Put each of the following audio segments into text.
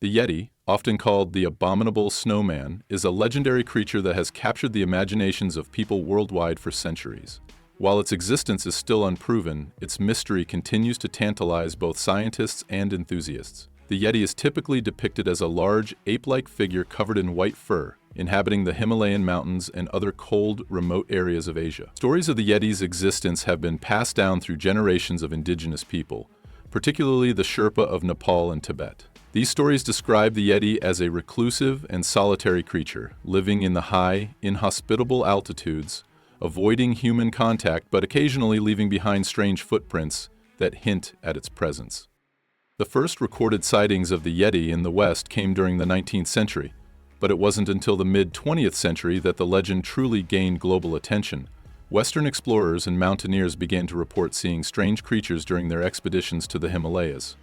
The Yeti, often called the Abominable Snowman, is a legendary creature that has captured the imaginations of people worldwide for centuries. While its existence is still unproven, its mystery continues to tantalize both scientists and enthusiasts. The Yeti is typically depicted as a large, ape-like figure covered in white fur, inhabiting the Himalayan mountains and other cold, remote areas of Asia. Stories of the Yeti's existence have been passed down through generations of indigenous people, particularly the Sherpa of Nepal and Tibet. These stories describe the Yeti as a reclusive and solitary creature, living in the high, inhospitable altitudes, avoiding human contact but occasionally leaving behind strange footprints that hint at its presence. The first recorded sightings of the Yeti in the West came during the 19th century, but it wasn't until the mid-20th century that the legend truly gained global attention. Western explorers and mountaineers began to report seeing strange creatures during their expeditions to the Himalayas.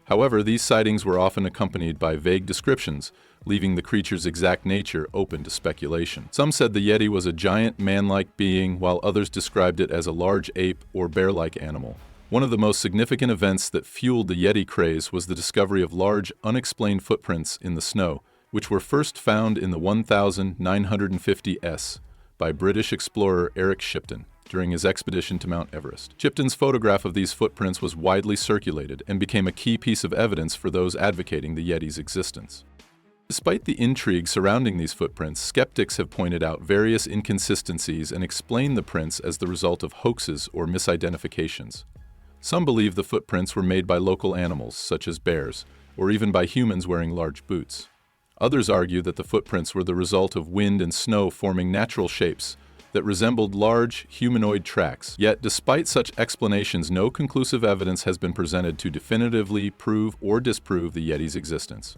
However, these sightings were often accompanied by vague descriptions, leaving the creature's exact nature open to speculation. Some said the Yeti was a giant man-like being, while others described it as a large ape or bear-like animal. One of the most significant events that fueled the Yeti craze was the discovery of large, unexplained footprints in the snow, which were first found in the 1950 S by British explorer Eric Shipton during his expedition to Mount Everest. Shipton's photograph of these footprints was widely circulated and became a key piece of evidence for those advocating the Yeti's existence. Despite the intrigue surrounding these footprints, skeptics have pointed out various inconsistencies and explained the prints as the result of hoaxes or misidentifications. Some believe the footprints were made by local animals, such as bears, or even by humans wearing large boots. Others argue that the footprints were the result of wind and snow forming natural shapes that resembled large, humanoid tracks. Yet, despite such explanations, no conclusive evidence has been presented to definitively prove or disprove the Yeti's existence.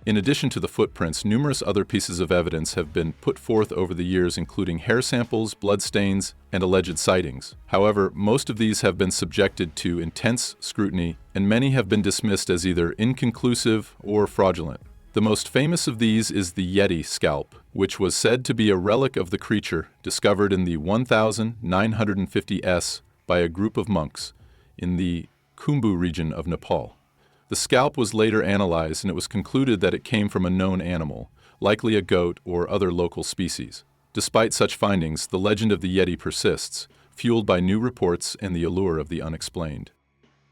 In addition to the footprints, numerous other pieces of evidence have been put forth over the years, including hair samples, bloodstains, and alleged sightings. However, most of these have been subjected to intense scrutiny, and many have been dismissed as either inconclusive or fraudulent. The most famous of these is the Yeti scalp, which was said to be a relic of the creature discovered in the 1950 S by a group of monks in the Khumbu region of Nepal. The scalp was later analyzed, and it was concluded that it came from a known animal, likely a goat or other local species. Despite such findings, the legend of the Yeti persists, fueled by new reports and the allure of the unexplained.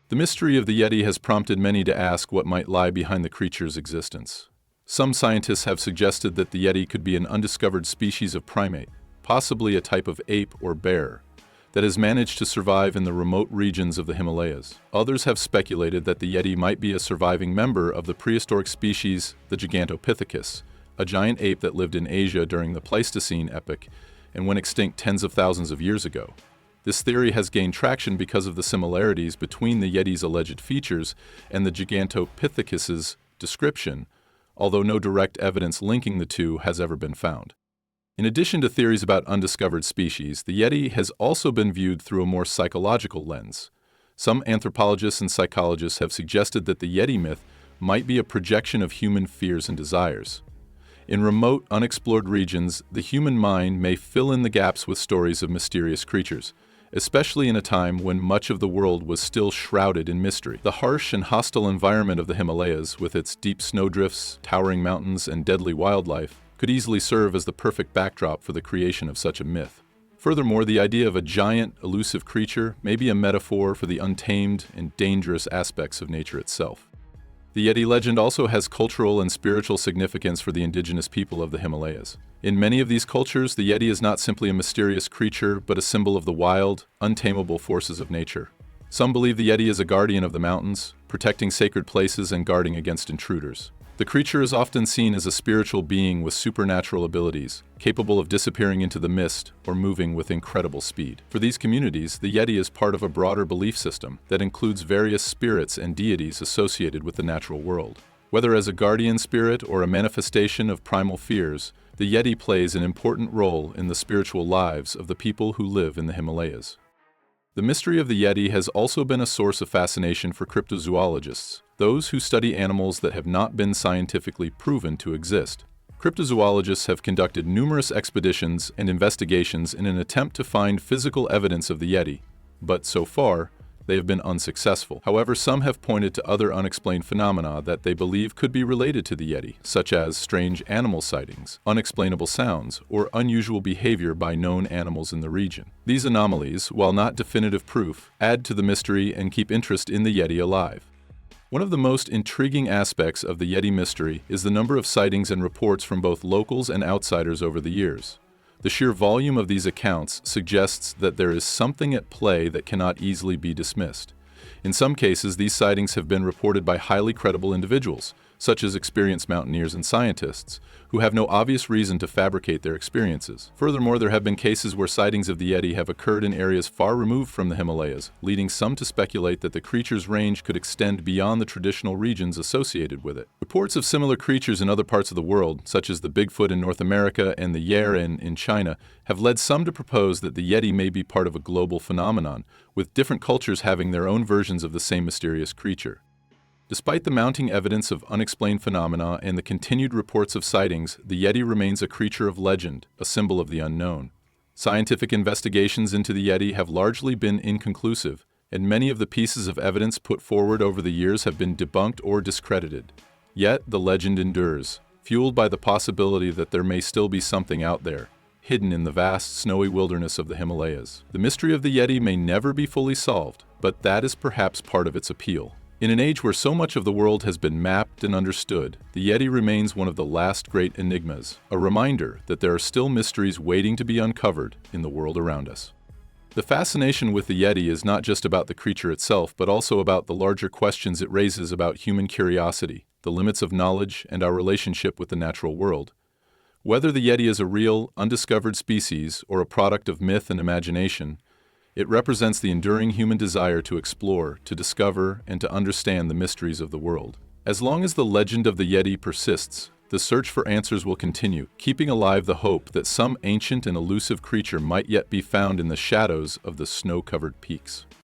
The mystery of the Yeti has prompted many to ask what might lie behind the creature's existence. Some scientists have suggested that the Yeti could be an undiscovered species of primate, possibly a type of ape or bear, that has managed to survive in the remote regions of the Himalayas. Others have speculated that the Yeti might be a surviving member of the prehistoric species, the Gigantopithecus, a giant ape that lived in Asia during the Pleistocene epoch and went extinct tens of thousands of years ago. This theory has gained traction because of the similarities between the Yeti's alleged features and the Gigantopithecus's description, although no direct evidence linking the two has ever been found. In addition to theories about undiscovered species, the Yeti has also been viewed through a more psychological lens. Some anthropologists and psychologists have suggested that the Yeti myth might be a projection of human fears and desires. In remote, unexplored regions, the human mind may fill in the gaps with stories of mysterious creatures, especially in a time when much of the world was still shrouded in mystery. The harsh and hostile environment of the Himalayas, with its deep snowdrifts, towering mountains, and deadly wildlife, could easily serve as the perfect backdrop for the creation of such a myth. Furthermore, the idea of a giant, elusive creature may be a metaphor for the untamed and dangerous aspects of nature itself. The Yeti legend also has cultural and spiritual significance for the indigenous people of the Himalayas. In many of these cultures, the Yeti is not simply a mysterious creature, but a symbol of the wild, untamable forces of nature. Some believe the Yeti is a guardian of the mountains, protecting sacred places and guarding against intruders. The creature is often seen as a spiritual being with supernatural abilities, capable of disappearing into the mist or moving with incredible speed. For these communities, the Yeti is part of a broader belief system that includes various spirits and deities associated with the natural world. Whether as a guardian spirit or a manifestation of primal fears, the Yeti plays an important role in the spiritual lives of the people who live in the Himalayas. The mystery of the Yeti has also been a source of fascination for cryptozoologists, those who study animals that have not been scientifically proven to exist. Cryptozoologists have conducted numerous expeditions and investigations in an attempt to find physical evidence of the Yeti, but so far, they have been unsuccessful. However, some have pointed to other unexplained phenomena that they believe could be related to the Yeti, such as strange animal sightings, unexplainable sounds, or unusual behavior by known animals in the region. These anomalies, while not definitive proof, add to the mystery and keep interest in the Yeti alive. One of the most intriguing aspects of the Yeti mystery is the number of sightings and reports from both locals and outsiders over the years. The sheer volume of these accounts suggests that there is something at play that cannot easily be dismissed. In some cases, these sightings have been reported by highly credible individuals, such as experienced mountaineers and scientists, who have no obvious reason to fabricate their experiences. Furthermore, there have been cases where sightings of the Yeti have occurred in areas far removed from the Himalayas, leading some to speculate that the creature's range could extend beyond the traditional regions associated with it. Reports of similar creatures in other parts of the world, such as the Bigfoot in North America and the Yeren in China, have led some to propose that the Yeti may be part of a global phenomenon, with different cultures having their own versions of the same mysterious creature. Despite the mounting evidence of unexplained phenomena and the continued reports of sightings, the Yeti remains a creature of legend, a symbol of the unknown. Scientific investigations into the Yeti have largely been inconclusive, and many of the pieces of evidence put forward over the years have been debunked or discredited. Yet, the legend endures, fueled by the possibility that there may still be something out there, hidden in the vast, snowy wilderness of the Himalayas. The mystery of the Yeti may never be fully solved, but that is perhaps part of its appeal. In an age where so much of the world has been mapped and understood, the Yeti remains one of the last great enigmas, a reminder that there are still mysteries waiting to be uncovered in the world around us. The fascination with the Yeti is not just about the creature itself, but also about the larger questions it raises about human curiosity, the limits of knowledge, and our relationship with the natural world. Whether the Yeti is a real, undiscovered species or a product of myth and imagination, it represents the enduring human desire to explore, to discover, and to understand the mysteries of the world. As long as the legend of the Yeti persists, the search for answers will continue, keeping alive the hope that some ancient and elusive creature might yet be found in the shadows of the snow-covered peaks.